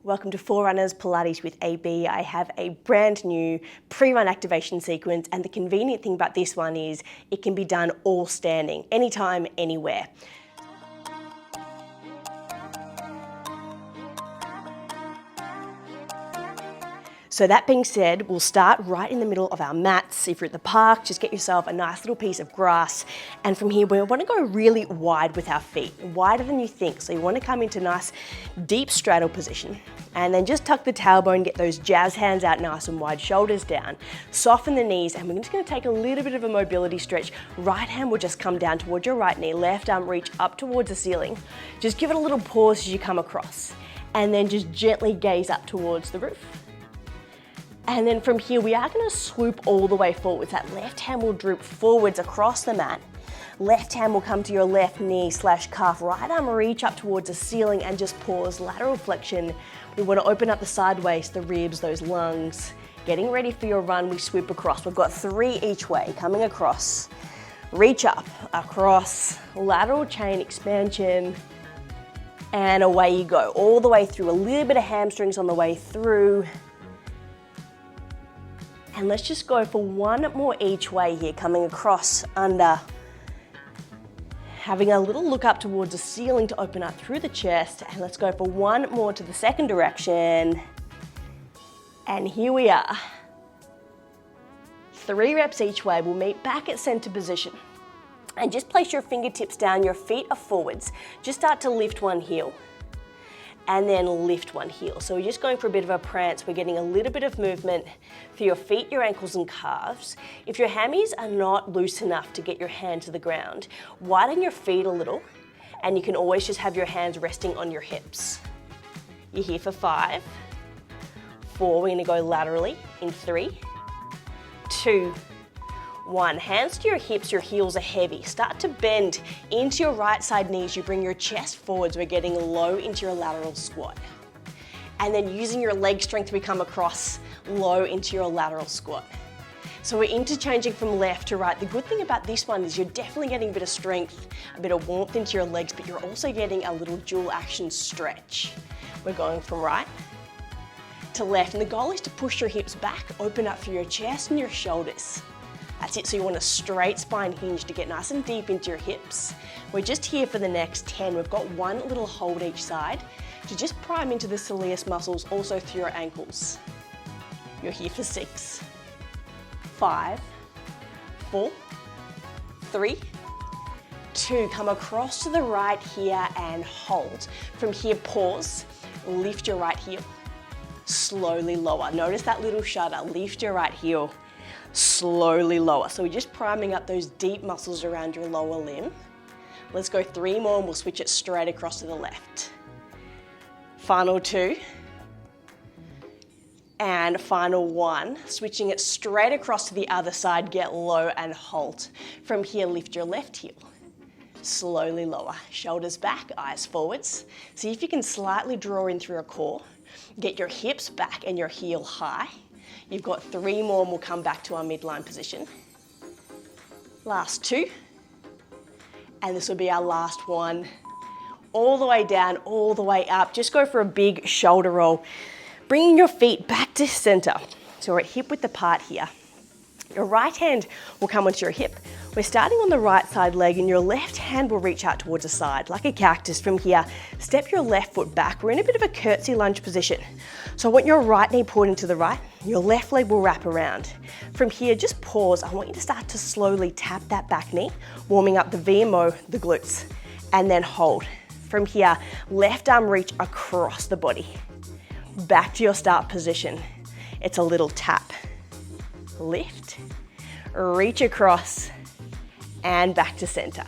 Welcome to Forerunners Pilates with AB. I have a brand new pre-run activation sequence, and the convenient thing about this one is it can be done all standing, anytime, anywhere. So that being said, we'll start right in the middle of our mats. If you're at the park, just get yourself a nice little piece of grass. And from here, we want to go really wide with our feet, wider than you think. So you want to come into nice deep straddle position. And then just tuck the tailbone, get those jazz hands out nice and wide, shoulders down. Soften the knees, and we're just going to take a little bit of a mobility stretch. Right hand will just come down towards your right knee, left arm reach up towards the ceiling. Just give it a little pause as you come across. And then just gently gaze up towards the roof. And then from here, we are going to swoop all the way forwards. That left hand will droop forwards across the mat. Left hand will come to your left knee / calf. Right arm reach up towards the ceiling and just pause, lateral flexion. We want to open up the side waist, the ribs, those lungs. Getting ready for your run, we swoop across. We've got 3 each way, coming across. Reach up, across, lateral chain expansion, and away you go. All the way through, a little bit of hamstrings on the way through. And let's just go for 1 more each way here, coming across, under. Having a little look up towards the ceiling to open up through the chest. And let's go for 1 more to the second direction. And here we are. 3 reps each way. We'll meet back at center position. And just place your fingertips down, your feet are forwards. Just start to lift one heel. And then lift one heel. So we're just going for a bit of a prance. We're getting a little bit of movement for your feet, your ankles and calves. If your hammies are not loose enough to get your hand to the ground, widen your feet a little, and you can always just have your hands resting on your hips. You're here for 5, 4, we're gonna go laterally in 3, 2, 1. Hands to your hips, your heels are heavy. Start to bend into your right side knees. You bring your chest forwards. We're getting low into your lateral squat. And then using your leg strength, we come across low into your lateral squat. So we're interchanging from left to right. The good thing about this one is you're definitely getting a bit of strength, a bit of warmth into your legs, but you're also getting a little dual action stretch. We're going from right to left. And the goal is to push your hips back, open up through your chest and your shoulders. That's it, so you want a straight spine hinge to get nice and deep into your hips. We're just here for the next 10. We've got 1 little hold each side to just prime into the soleus muscles, also through your ankles. You're here for 6, 5, 4, 3, 2. Come across to the right here and hold. From here, pause, lift your right heel, slowly lower. Notice that little shudder, lift your right heel, slowly lower. So we're just priming up those deep muscles around your lower limb. Let's go 3 more and we'll switch it straight across to the left. Final 2. And final 1. Switching it straight across to the other side, get low and hold. From here, lift your left heel. Slowly lower. Shoulders back, eyes forwards. See if you can slightly draw in through your core. Get your hips back and your heel high. You've got 3 more and we'll come back to our midline position. Last 2. And this will be our last one. All the way down, all the way up. Just go for a big shoulder roll. Bringing your feet back to center. So we're at hip width apart here. Your right hand will come onto your hip. We're starting on the right side leg and your left hand will reach out towards the side like a cactus. From here, step your left foot back. We're in a bit of a curtsy lunge position. So I want your right knee pulled into the right, your left leg will wrap around. From here, just pause. I want you to start to slowly tap that back knee, warming up the VMO, the glutes, and then hold. From here, left arm reach across the body. Back to your start position. It's a little tap. Lift, reach across, and back to center.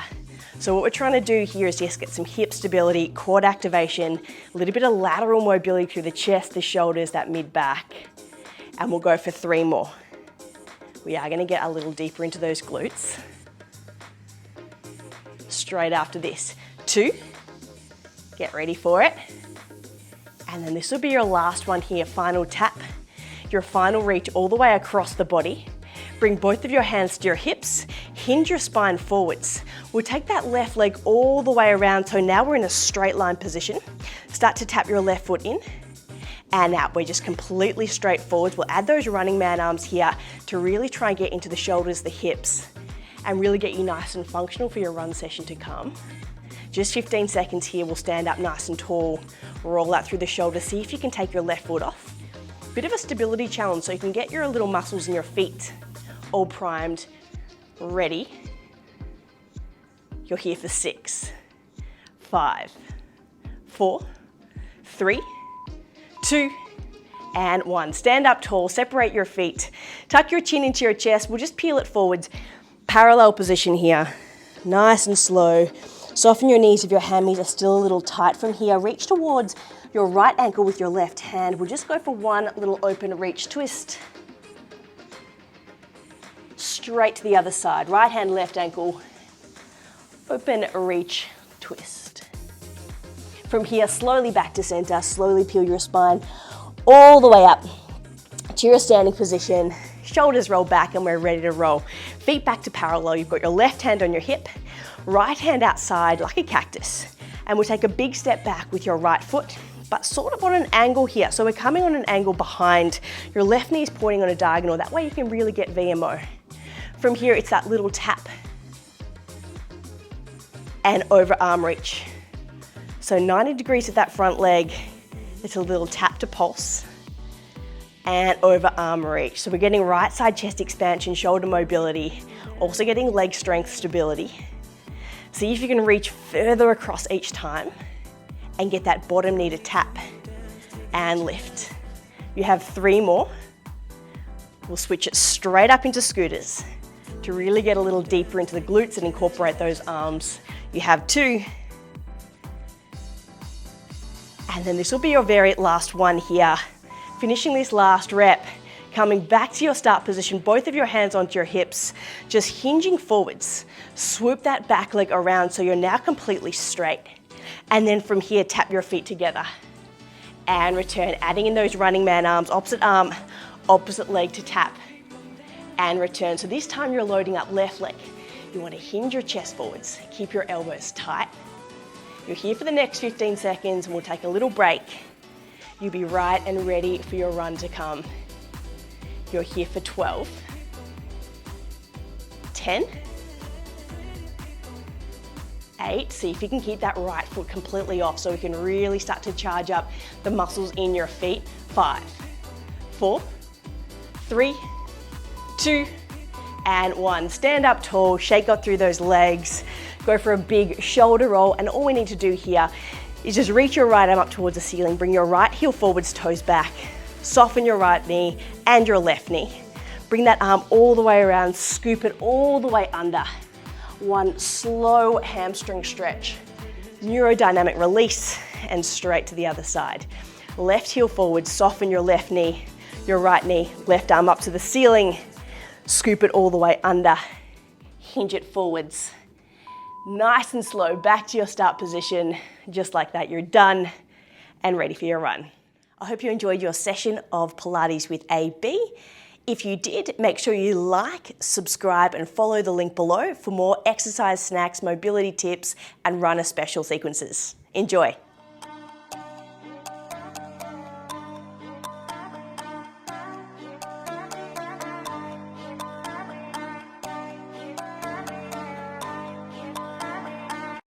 So what we're trying to do here is just get some hip stability, quad activation, a little bit of lateral mobility through the chest, the shoulders, that mid-back. And we'll go for 3 more. We are going to get a little deeper into those glutes. Straight after this. 2. Get ready for it. And then this will be your last one here, final tap. Your final reach all the way across the body. Bring both of your hands to your hips, hinge your spine forwards. We'll take that left leg all the way around, so now we're in a straight line position. Start to tap your left foot in, and out. We're just completely straight forwards. We'll add those running man arms here to really try and get into the shoulders, the hips, and really get you nice and functional for your run session to come. Just 15 seconds here. We'll stand up nice and tall, roll out through the shoulders. See if you can take your left foot off. Bit of a stability challenge so you can get your little muscles in your feet all primed, ready. You're here for 6, 5, 4, 3, 2, and 1. Stand up tall, separate your feet, tuck your chin into your chest. We'll just peel it forwards. Parallel position here, nice and slow. Soften your knees if your hammies are still a little tight. From here, reach towards your right ankle with your left hand. We'll just go for one little open reach twist. Straight to the other side. Right hand, left ankle. Open reach twist. From here, slowly back to center. Slowly peel your spine all the way up to your standing position. Shoulders roll back and we're ready to roll. Feet back to parallel. You've got your left hand on your hip, right hand outside like a cactus. And we'll take a big step back with your right foot, but sort of on an angle here. So we're coming on an angle behind. Your left knee is pointing on a diagonal. That way you can really get VMO. From here, it's that little tap and over arm reach. So 90 degrees at that front leg. It's a little tap to pulse and over arm reach. So we're getting right side chest expansion, shoulder mobility, also getting leg strength, stability. See if you can reach further across each time and get that bottom knee to tap and lift. You have 3 more. We'll switch it straight up into scooters to really get a little deeper into the glutes and incorporate those arms. You have 2. And then this will be your very last one here. Finishing this last rep, coming back to your start position, both of your hands onto your hips, just hinging forwards. Swoop that back leg around so you're now completely straight. And then from here, tap your feet together and return, adding in those running man arms, opposite arm, opposite leg to tap and return. So this time you're loading up left leg. You want to hinge your chest forwards, keep your elbows tight. You're here for the next 15 seconds and we'll take a little break. You'll be right and ready for your run to come. You're here for 12, 10, 8. See if you can keep that right foot completely off so we can really start to charge up the muscles in your feet. 5, 4, 3, 2, and 1. Stand up tall, shake out through those legs, go for a big shoulder roll, and all we need to do here is just reach your right arm up towards the ceiling, bring your right heel forwards, toes back, soften your right knee and your left knee. Bring that arm all the way around, scoop it all the way under. One slow hamstring stretch, neurodynamic release, and straight to the other side. Left heel forward, soften your left knee, your right knee, left arm up to the ceiling, scoop it all the way under, hinge it forwards. Nice and slow, back to your start position. Just like that, you're done and ready for your run. I hope you enjoyed your session of Pilates with AB. If you did, make sure you like, subscribe, and follow the link below for more exercise snacks, mobility tips, and runner special sequences. Enjoy.